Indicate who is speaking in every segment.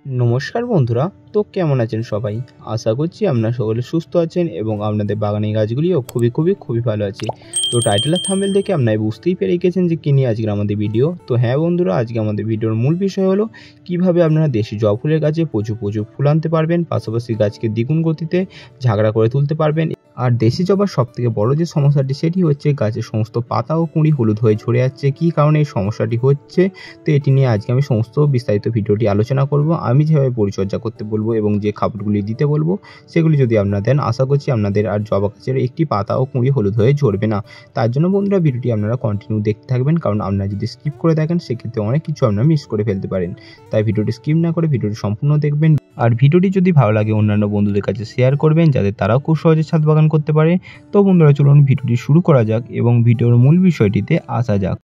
Speaker 1: নমস্কার বন্ধুরা, তো কেমন আছেন সবাই? আশা করছি আপনারা সকলে সুস্থ আছেন এবং আপনাদের বাগানের গাছগুলিও খুবই ভালো আছে। তো টাইটেল আর থাম্বনেল দেখে আপনারা বুঝতেই পেরে গেছেন যে কী নিয়ে আজকের আমাদের ভিডিও। তো হ্যাঁ বন্ধুরা, আজকে আমাদের ভিডিওর মূল বিষয় হলো কিভাবে আপনারা দেশি জবা ফুলের গাছে প্রচুর ফুল আনতে পারবেন, পাশাপাশি গাছকে দ্বিগুণ গতিতে ঝাগড়া করে তুলতে পারবেন। আর দেশি জবার সবথেকে বড় যে সমস্যাটি সেটি হচ্ছে গাছের সমস্ত পাতা ও কুঁড়ি হলুদ হয়ে ঝরে যাচ্ছে। কী কারণে এই সমস্যাটি হচ্ছে, তো এটি নিয়ে আজকে আমি সমস্ত বিস্তারিত ভিডিওটি আলোচনা করব। আমি যেভাবে পরিচর্যা করতে বলবো এবং যে খাবারগুলি দিতে বলবো সেগুলি যদি আপনারা দেন, আশা করছি আপনাদের আর জবা গাছের একটি পাতা ও কুঁড়ি হলুদ হয়ে ঝরবে না। তার জন্য বন্ধুরা ভিডিওটি আপনারা কন্টিনিউ দেখতে থাকবেন, কারণ আপনারা যদি স্কিপ করে দেখেন সেক্ষেত্রে অনেক কিছু আপনারা মিস করে ফেলতে পারেন। তাই ভিডিওটি স্কিপ না করে ভিডিওটি সম্পূর্ণ দেখবেন। আর ভিডিওটি যদি ভালো লাগে অন্যান্য বন্ধুদের কাছে শেয়ার করবেন, যাতে তারাও খুব সহজে ছাদ বাগান করতে পারে। তো বন্ধুরা চলুন ভিডিওটি শুরু করা যাক এবং ভিডিওর মূল বিষয়টিতে আসা যাক।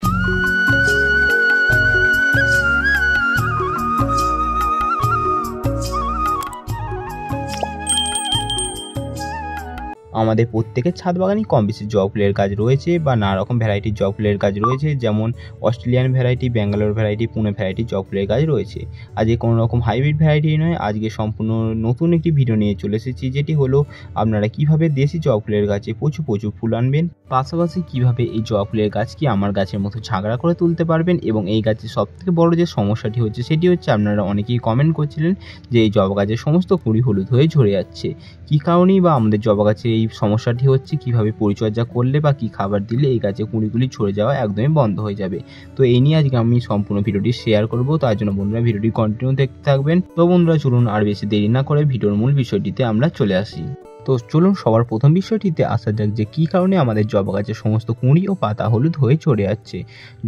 Speaker 1: আমাদের প্রত্যেকের ছাদ বাগানেই কম বেশি জবা ফুলের গাছ রয়েছে বা নানা রকম ভ্যারাইটির জবা ফুলের গাছ রয়েছে, যেমন Australian variety, Bangalore variety, Pune variety জবা ফুলের গাছ রয়েছে। আজকে কোনো রকম হাইব্রিড ভ্যারাইটি নয়, আজকে সম্পূর্ণ নতুন একটি ভিডিও নিয়ে চলে এসেছি, যেটি হলো আপনারা কিভাবে দেশি জবা ফুলের গাছে প্রচুর ফুল আনবেন, পাশাপাশি কিভাবে এই জবা ফুলের গাছকে আমার গাছের মতো ঝাগড়া করে তুলতে পারবেন। এবং এই গাছের সবথেকে বড় যে সমস্যাটি হচ্ছে সেটি হচ্ছে আপনারা অনেকেই কমেন্ট করছিলেন যে এই জবা গাছের সমস্ত কুঁড়ি হলুদ হয়ে ঝরে যাচ্ছে। কী কারণেই বা আমাদের জবা গাছে এই সমস্যাটি হচ্ছে, কিভাবে পরিচর্যা করলে বা কী খাবার দিলে এই গাছে কুঁড়িগুলি ঝরে যাওয়া একদমই বন্ধ হয়ে যাবে। তো এই নিয়ে আজকে আমি সম্পূর্ণ ভিডিওটি শেয়ার করব, তার জন্য বন্ধুরা ভিডিওটি কন্টিনিউ দেখতে থাকবেন। তো বন্ধুরা চলুন আর বেশি দেরি না করে ভিডিওর মূল বিষয়টিতে আমরা চলে আসি। তো চলুন সবার প্রথম বিষয়টিতে আসা যাক যে কী কারণে আমাদের জবা গাছের সমস্ত কুঁড়ি ও পাতা হলুদ হয়ে ঝরে যাচ্ছে।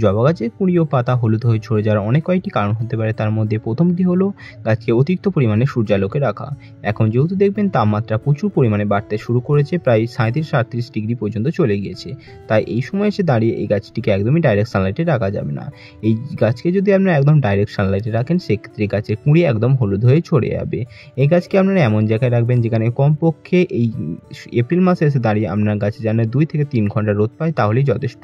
Speaker 1: জবা গাছের কুঁড়ি ও পাতা হলুদ হয়ে ঝরে যাওয়ার অনেক কয়েকটি কারণ হতে পারে। তার মধ্যে প্রথমটি হলো গাছকে অতিরিক্ত পরিমাণে সূর্যালোকে রাখা। এখন যেহেতু দেখবেন তাপমাত্রা প্রচুর পরিমাণে বাড়তে শুরু করেছে, প্রায় 37-38 ডিগ্রি পর্যন্ত চলে গিয়েছে, তাই এই সময় এসে দাঁড়িয়ে এই গাছটিকে একদমই ডাইরেক্ট সানলাইটে রাখা যাবে না। এই গাছকে যদি আপনারা একদম ডাইরেক্ট সানলাইটে রাখেন সেক্ষেত্রে গাছের কুঁড়ি একদম হলুদ হয়ে ঝরে যাবে। এই গাছকে আপনারা এমন জায়গায় রাখবেন যেখানে কমপক্ষে এই এপ্রিল মাসে এসে দাঁড়িয়ে আপনার গাছে যেন 2 থেকে 3 ঘন্টা রোদ পায় তাহলেই যথেষ্ট।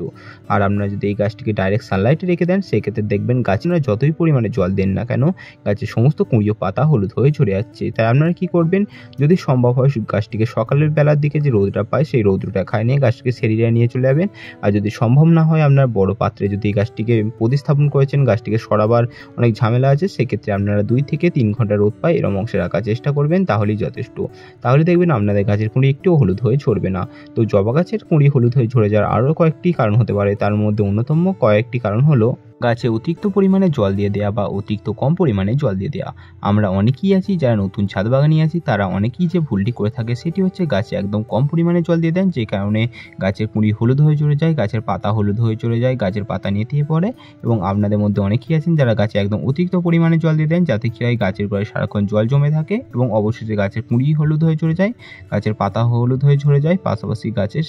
Speaker 1: আর আপনারা যদি এই গাছটিকে ডাইরেক্ট সানলাইটে রেখে দেন সেক্ষেত্রে দেখবেন গাছে আপনারা যতই পরিমাণে জল দেন না কেন গাছের সমস্ত কুঁড়ি ও পাতা হলুদ হয়ে ঝরে যাচ্ছে। তাই আপনারা কি করবেন, যদি সম্ভব হয় গাছটিকে সকালের বেলার দিকে যে রৌদ্রটা পায় সেই রৌদ্রটা খায় নিয়ে গাছটিকে সেরিয়ে নিয়ে চলে যাবেন। আর যদি সম্ভব না হয় আপনার বড় পাত্রে যদি এই গাছটিকে প্রতিস্থাপন করেছেন, গাছটিকে সরাবার অনেক ঝামেলা আছে, সেক্ষেত্রে আপনারা 2 থেকে 3 ঘন্টা রোদ পায় এরকম অংশে রাখার চেষ্টা করবেন, তাহলেই যথেষ্ট। তাহলে দেখবেন আপনাদের গাছের কুঁড়ি একটুও হলুদ হয়ে ঝরবে না। তো জবা গাছের কুঁড়ি হলুদ হয়ে ঝরে যাওয়ার আরও কয়েকটি কারণ হতে পারে। তার মধ্যে অন্যতম কয়েকটি কারণ হলো গাছে অতিরিক্ত পরিমাণে জল দিয়ে দেওয়া বা অতিরিক্ত কম পরিমাণে জল দিয়ে দেওয়া। আমরা অনেকেই আছি যারা নতুন ছাদ বাগানি আছি, তারা অনেকেই যে ভুলটি করে থাকে সেটি হচ্ছে গাছে একদম কম পরিমাণে জল দিয়ে দেন, যে কারণে গাছের কুঁড়ি হলুদ হয়ে ঝরে যায়, গাছের পাতা হলুদ হয়ে চলে যায়, গাছের পাতা নেতিয়ে পড়ে। এবং আপনাদের মধ্যে অনেকেই আছেন যারা গাছে একদম অতিরিক্ত পরিমাণে জল দিয়ে দেন, যাতে কি হয় গাছের গোড়ায় সারাক্ষণ জল জমে থাকে এবং অবশেষে গাছের কুঁড়ি হলুদ হয়ে ঝরে যায়, গাছের পাতা হলুদ হয়ে ঝরে যায়, পাশাপাশি গাছের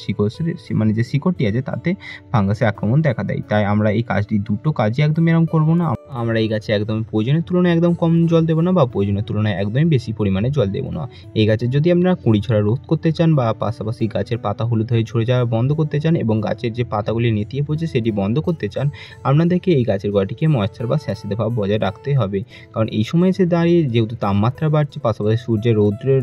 Speaker 1: যে শিকড়টি আছে তাতে ফাঙ্গাসের আক্রমণ দেখা দেয়। তাই আমরা এই কাজটি দুটো কাজই একদম এরকম করবো না। আমরা এই গাছে একদমই প্রয়োজনের তুলনায় একদম কম জল দেবো না বা প্রয়োজনের তুলনায় একদমই বেশি পরিমাণে জল দেবো না। এই গাছের যদি আপনারা কুঁড়ি ঝরা রোধ করতে চান বা পাশাপাশি গাছের পাতা হলুদ হয়ে ঝরে যাওয়া বন্ধ করতে চান এবং গাছের যে পাতাগুলি নেতিয়ে পড়ছে সেটি বন্ধ করতে চান, আপনাদেরকে এই গাছের গোড়াটিকে ময়েশ্চার বা স্যাঁতসেঁতে ভাব বজায় রাখতে হবে। কারণ এই সময় এসে দাঁড়িয়ে যেহেতু তাপমাত্রা বাড়ছে, পাশাপাশি সূর্যের রৌদ্রের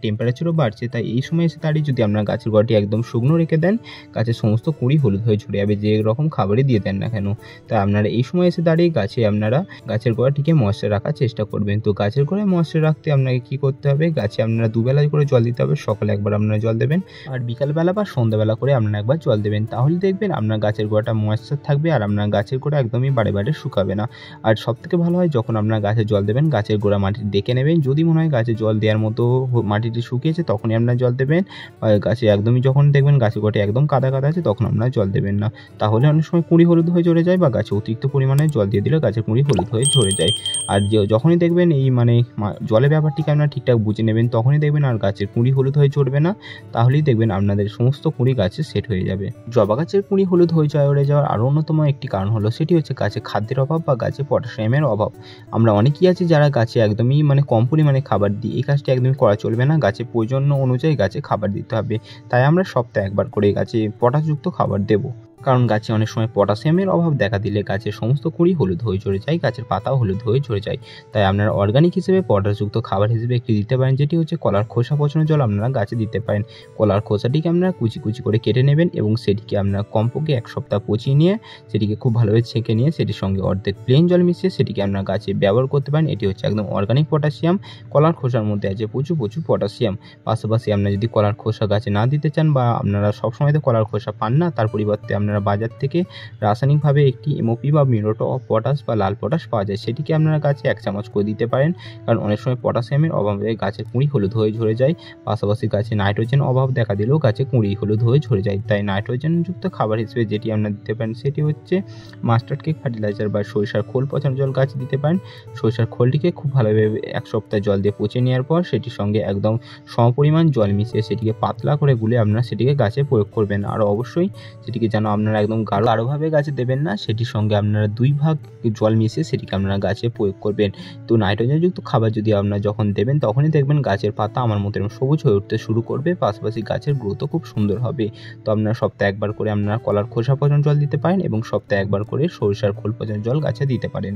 Speaker 1: টেম্পারেচারও বাড়ছে, তাই এই সময় এসে দাঁড়িয়ে যদি আপনার গাছের গোড়াটি একদম শুকনো রেখে দেন, গাছের সমস্ত কুঁড়ি হলুদ হয়ে ঝরে যাবে, যে রকম খাবারই দিয়ে দেন না কেন। তাই আপনারা এই সময় এসে দাঁড়িয়ে আপনারা গাছের গোড়াটিকে ময়েশ্চার রাখার চেষ্টা করবেন। তো গাছের গোড়ায় ময়েশ্চার রাখতে আপনাকে কি করতে হবে, গাছে আপনারা দুবেলা করে জল দিতে হবে। সকালে একবার আপনারা জল দেবেন আর বিকালবেলা বা সন্ধ্যাবেলা করে আপনারা একবার জল দেবেন, তাহলে দেখবেন আপনার গাছের গোড়াটা ময়েশ্চার থাকবে আর আপনার গাছের গোড়া একদমই বারে শুকাবে না। আর সবথেকে ভালো হয় যখন আপনার গাছে জল দেবেন গাছের গোড়া মাটি ডেকে নেবেন, যদি মনে হয় গাছে জল দেওয়ার মতো মাটিটি শুকিয়েছে তখনই আপনারা জল দেবেন। গাছে একদমই যখন দেখবেন গাছের গোড়াটি একদম কাদা আছে তখন আপনারা জল দেবেন না, তাহলে অনেক সময় কুঁড়ি হলুদ হয়ে ঝরে যায় বা গাছে অতিরিক্ত পরিমাণে জল দিয়ে দিলে গাছের কুঁড়ি হলুদ হয়ে ঝরে যায়। আর যখনই দেখবেন এই জলের ব্যাপারটিকে আপনারা ঠিকঠাক বুঝে নেবেন, তখনই দেখবেন আর গাছের কুঁড়ি হলুদ হয়ে ঝরবে না, তাহলেই দেখবেন আপনাদের সমস্ত কুঁড়ি গাছে সেট হয়ে যাবে। জবা গাছের কুঁড়ি হলুদ হয়ে যাওয়ার আরও অন্যতম একটি কারণ হলো সেটি হচ্ছে গাছে খাদ্যের অভাব বা গাছে পটাশিয়ামের অভাব। আমরা অনেকেই আছি যারা গাছে একদমই কম পরিমাণে খাবার দিই, এই কাজটি একদমই করা চলবে না। গাছে প্রয়োজন অনুযায়ী গাছে খাবার দিতে হবে, তাই আমরা সপ্তাহে একবার করে গাছে পটাশযুক্ত খাবার দেবো। কারণ গাছে অনেক সময় পটাশিয়ামের অভাব দেখা দিলে গাছের সমস্ত কুঁড়ি হলুদ হয়ে ঝরে যায়, গাছের পাতাও হলুদ হয়ে ঝরে যায়। তাই আপনারা অর্গানিক হিসেবে পটাশযুক্ত খাবার হিসেবে একটি দিতে পারেন, যেটি হচ্ছে কলার খোসা পচানো জল আপনারা গাছে দিতে পারেন। কলার খোসাটিকে আপনারা কুচি কুচি করে কেটে নেবেন এবং সেটিকে আপনারা কমপক্ষে 1 সপ্তাহ পচিয়ে নিয়ে সেটিকে খুব ভালোভাবে ছেঁকে নিয়ে সেটির সঙ্গে অর্ধেক প্লেন জল মিশিয়ে সেটিকে আপনারা গাছে ব্যবহার করতে পারেন। এটি হচ্ছে একদম অর্গানিক পটাশিয়াম। কলার খোসার মধ্যে আছে প্রচুর পটাশিয়াম। পাশাপাশি আপনারা যদি কলার খোসা গাছে না দিতে চান বা আপনারা সবসময় তো কলার খোসা পান না, তার পরিবর্তে আপনারা বাজার থেকে রাসায়নিকভাবে একটি এমওপি বা মিউরেট অফ পটাশ বা লাল পটাশ পাওয়া যায়, সেটিকে আপনারা গাছে 1 চামচ করে দিতে পারেন। কারণ অনেক সময় পটাশিয়ামের অভাবে গাছের কুঁড়ি হলুদ হয়ে ঝরে যায়। পাশাপাশি গাছে নাইট্রোজেন অভাব দেখা দিলেও গাছে কুঁড়ি হলুদ হয়ে ঝরে যায়। তাই নাইট্রোজেনযুক্ত খাবার হিসেবে যেটি আপনারা দিতে পারেন সেটি হচ্ছে মাস্টার্ড কেক ফার্টিলাইজার বা সরিষার খোল পচানো জল গাছে দিতে পারেন। সরিষার খোলটিকে খুব ভালোভাবে 1 সপ্তাহ জল দিয়ে পচে নেওয়ার পর সেটির সঙ্গে একদম সমপরিমাণ জল মিশিয়ে সেটিকে পাতলা করে গুলে আপনারা সেটিকে গাছে প্রয়োগ করবেন। আর অবশ্যই সেটিকে যেন আপনারা একদম গাঢ়ভাবে গাছে দেবেন না, সেটির সঙ্গে আপনারা 2 ভাগ জল মিশিয়ে সেটিকে আপনারা গাছে প্রয়োগ করবেন। তো নাইট্রোজেনযুক্ত খাবার যদি আপনারা যখন দেবেন তখনই দেখবেন গাছের পাতা আমার মতো সবুজ হয়ে উঠতে শুরু করবে, পাশাপাশি গাছের গ্রোথও খুব সুন্দর হবে। তো আপনারা সপ্তাহে 1 বার করে আপনারা কলার খোসা পচানো জল দিতে পারেন এবং সপ্তাহে 1 বার করে সরিষার খোল পচানো জল গাছে দিতে পারেন।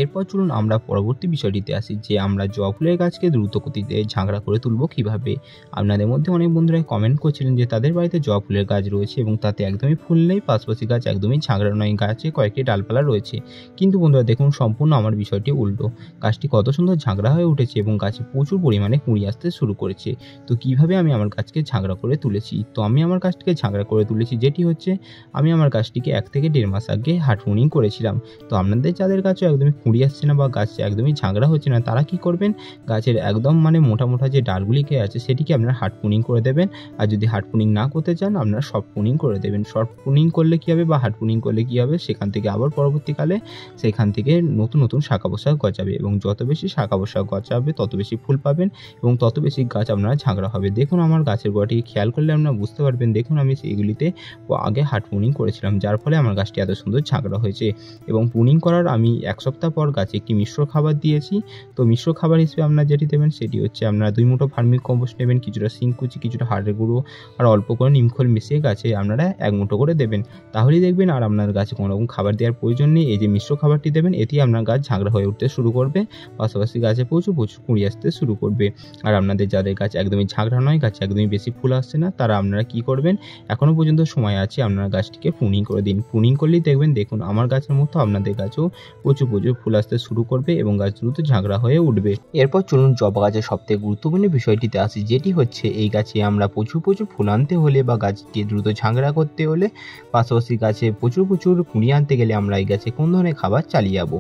Speaker 1: এরপর চলুন আমরা পরবর্তী বিষয়টিতে আসি যে আমরা জবা ফুলের গাছকে দ্রুত গতিতে ঝাঁকড়া করে তুলব কিভাবে। আপনাদের মধ্যে অনেক বন্ধুরা কমেন্ট করছিলেন যে তাদের বাড়িতে জবা ফুলের গাছ রয়েছে এবং তাতে একদমই ফুল নেই, পাশাপাশি গাছ একদমই ঝাঁকড়া নয়, গাছে কয়েকটি ডালপালা রয়েছে। কিন্তু বন্ধুরা দেখুন সম্পূর্ণ আমার বিষয়টি উল্টো। গাছটি কত সুন্দর ঝাঁকড়া হয়ে উঠেছে এবং গাছে প্রচুর পরিমাণে কুঁড়ি আসতে শুরু করেছে। তো কিভাবে আমি আমার গাছকে ঝাঁকড়া করে তুলেছি? তো আমি আমার গাছটিকে ঝাঁকড়া করে তুলেছি যেটি হচ্ছে আমি আমার গাছটিকে 1 থেকে 1.5 মাস আগে হার্ড প্রুনিং করেছিলাম। তো আপনাদের যাদের গাছও একদমই কুঁড়ি আসছে না বা গাছ একদমই ঝাঁকড়া হচ্ছে না, তারা কি করবেন, গাছের একদম মোটা যে ডালগুলিকে আছে সেটিকে আপনারা হার্ড প্রুনিং করে দেবেন। আর যদি হার্ড প্রুনিং না করতে চান আপনারা সফট প্রুনিং করে দেবেন। সফট প্রুনিং করলে কী হবে বা হার্ড প্রুনিং করলে কী হবে, সেখান থেকে আবার পরবর্তীকালে সেখান থেকে নতুন শাখা প্রশাখা গজাবে এবং যত বেশি শাখা প্রশাখা গজাবে তত বেশি ফুল পাবেন এবং তত বেশি গাছ আপনারা ঝাঁকড়া হবে। দেখুন আমার গাছের গোড়াটিকে খেয়াল করলে আপনারা বুঝতে পারবেন, দেখুন আমি সেইগুলিতে আগে হার্ড প্রুনিং করেছিলাম, যার ফলে আমার গাছটি এত সুন্দর ঝাঁকড়া হয়েছে। এবং প্রুনিং করার আমি 1 সপ্তাহ পর গাছে একটি মিশ্র খাবার দিয়েছি। তো মিশ্র খাবার হিসেবে আপনারা যেটি দেবেন সেটি হচ্ছে আপনারা 2 মুঠো ভার্মি কম্পোস্ট নেবেন, কিছুটা সিংকুচি, কিছুটা হাড়ের গুঁড়ো আর অল্প করে নিমখোল মিশিয়ে গাছে আপনারা 1 মুঠো করে দেবেন। তাহলেই দেখবেন আর আপনার গাছে কোনো রকম খাবার দেওয়ার প্রয়োজন নেই। এই যে মিশ্র খাবারটি দেবেন এতেই আপনার গাছ ঝাঁকড়া হয়ে উঠতে শুরু করবে, পাশাপাশি গাছে প্রচুর কুঁড়ি আসতে শুরু করবে। আর আপনাদের যাদের গাছ একদমই ঝাঁকড়া নয়, গাছে একদমই বেশি ফুল আসছে না, তারা আপনারা কি করবেন, এখনও পর্যন্ত সময় আছে, আপনারা গাছটিকে প্রুনিং করে দিন। প্রুনিং করলেই দেখবেন দেখুন আমার গাছের মতো আপনাদের গাছেও প্রচুর ফুল আসতে শুরু করবে এবং গাছ দ্রুত ঝাঁকড়া হয়ে উঠবে। এরপর চলুন জবা গাছের সবথেকে গুরুত্বপূর্ণ বিষয়টিতে আসি, যেটি হচ্ছে এই গাছে আমরা প্রচুর ফুল আনতে হলে বা গাছকে দ্রুত ঝাঁকড়া করতে হলে, পাশাপাশি গাছে প্রচুর কুঁড়ি আনতে গেলে আমরা এই গাছে কোন ধরনের খাবার চালিয়ে যাবো।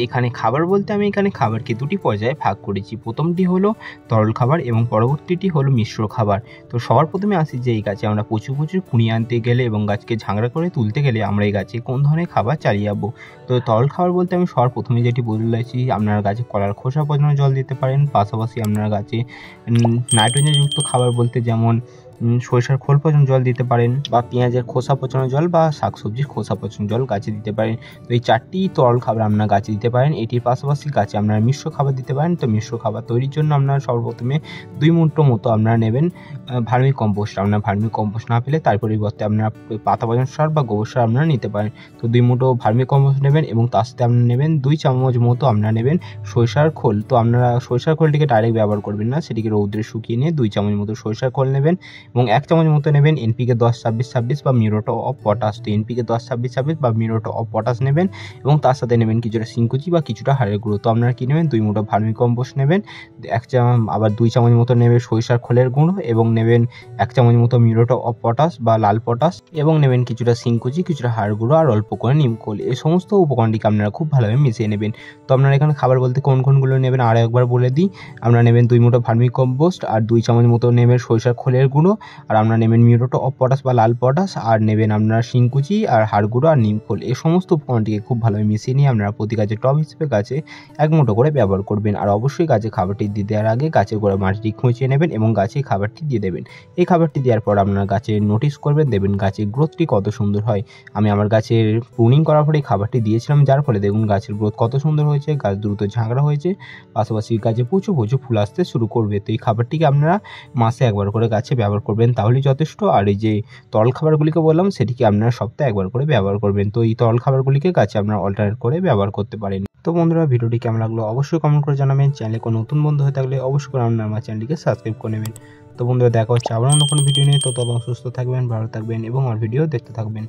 Speaker 1: এখানে খাবার বলতে আমি এখানে খাবারকে 2টি পর্যায়ে ভাগ করেছি। প্রথমটি হলো তরল খাবার এবং পরবর্তীটি হলো মিশ্র খাবার। তো সবার প্রথমে আসি যে এই গাছে আমরা প্রচুর কুঁড়ি আনতে গেলে এবং গাছকে ঝাঁকড়া করে তুলতে গেলে আমরা এই গাছে কোন ধরনের খাবার চালিয়ে যাবো। তো তরল খাবার বলতে আমি সবার প্রথমে যেটি বলেছি, আপনারা গাছে কলার খোসা পচানো জল দিতে পারেন, পাশাপাশি আপনারা গাছে নাইট্রোজেনযুক্ত খাবার বলতে যেমন সরিষার খোল পচানো জল দিতে পারেন বা পেঁয়াজের খোসা পচানো জল বা শাকসবজির খোসা পচানো জল গাছে দিতে পারেন। তো এই 4টি তরল খাবার আপনারা গাছে দিতে পারেন। এটির পাশাপাশি গাছে আপনারা মিশ্র খাবার দিতে পারেন। তো মিশ্র খাবার তৈরির জন্য আপনারা সর্বপ্রথমে 2 মুঠো মতো আপনারা নেবেন ভার্মি কম্পোস্ট। আপনারা ভার্মি কম্পোস্ট না পেলে তার পরিবর্তে আপনারা পাতা পচন সার বা গোবর সার আপনারা নিতে পারেন। তো 2 মুঠো ভার্মি কম্পোস্ট নেবেন এবং তার সাথে আপনারা নেবেন 2 চামচ মতো আপনারা নেবেন সরিষার খোল। তো আপনারা সরিষার খোলটিকে ডাইরেক্ট ব্যবহার করবেন না, সেটিকে রৌদ্রে শুকিয়ে নিয়ে 2 চামচ মতো সরিষার খোল নেবেন এবং 1 চামচ মতো নেবেন এনপিকে 10-26-26 বা মিউরেট অফ পটাশ। তো এনপিকে 10-26-26 বা মিউরেট অফ পটাশ নেবেন এবং তার সাথে নেবেন কিছুটা সিংকুচি বা কিছুটা হাড়ের গুঁড়ো। তো আপনারা কি নেবেন, 2 মুঠো ভার্মি কম্পোস্ট নেবেন, 1 চামচ আবার 2 চামচ মতো নেবেন সরিষার খোলের গুঁড়ো এবং নেবেন 1 চামচ মতো মিউরেট অফ পটাশ বা লাল পটাশ এবং নেবেন কিছুটা সিংকুচি, কিছুটা হাড় গুঁড়ো আর অল্প করে নিমখোল। এই সমস্ত উপকরণটিকে আপনারা খুব ভালোভাবে মিশিয়ে নেবেন। তো আপনারা এখানে খাবার বলতে কোনগুলো নেবেন আরও একবার বলে দিই। আপনারা নেবেন 2 মুঠো ভার্মি কম্পোস্ট আর 2 চামচ মতো নেবেন সরিষার খোলের গুঁড়ো আর আপনারা নেবেন মিউরেট অফ পটাশ বা লাল পটাশ আর নেবেন আপনারা শিংকুচি আর হাড় গুঁড়ো আর নিমখোল। এই সমস্ত উপকরণটিকে খুব ভালোভাবে মিশিয়ে নিয়ে আপনারা প্রতি গাছে টব হিসেবে গাছে 1 মুঠো করে ব্যবহার করবেন। আর অবশ্যই গাছে খাবারটি দিয়ে দেওয়ার আগে গাছের গোড়া মাটিটি খুঁচিয়ে নেবেন এবং গাছে খাবারটি দিয়ে দেবেন। এই খাবারটি দেওয়ার পর আপনারা গাছে নোটিস করবেন, দেবেন গাছের গ্রোথটি কত সুন্দর হয়। আমি আমার গাছের প্রুনিং করার পরে এই খাবারটি দিয়েছিলাম, যার ফলে দেখুন গাছের গ্রোথ কত সুন্দর হয়েছে, গাছ দ্রুত ঝাঁকড়া হয়েছে, পাশাপাশি গাছে প্রচুর ফুল আসতে শুরু করবে। তো এই খাবারটিকে আপনারা মাসে 1 বার করে গাছে ব্যবহার করবেন তাহলেই যথেষ্ট। আর এই যে তরল খাবারগুলিকে বললাম সেটিকে আপনারা সপ্তাহে একবার করে ব্যবহার করবেন। তো এই তরল খাবারগুলিকে গাছে আপনারা অল্টারনেট করে ব্যবহার করতে পারেন। তো বন্ধুরা, ভিডিওটি কেমন লাগলো অবশ্যই কমেন্ট করে জানাবেন। চ্যানেলে কোনো নতুন বন্ধু হয়ে থাকলে অবশ্যই করে আপনারা আমার চ্যানেলটিকে সাবস্ক্রাইব করে নেবেন। তো বন্ধুরা, দেখা হচ্ছে আবার অন্য কোনো ভিডিও নিয়ে। ততক্ষণ সুস্থ থাকবেন, ভালো থাকবেন এবং আমার ভিডিও দেখতে থাকবেন।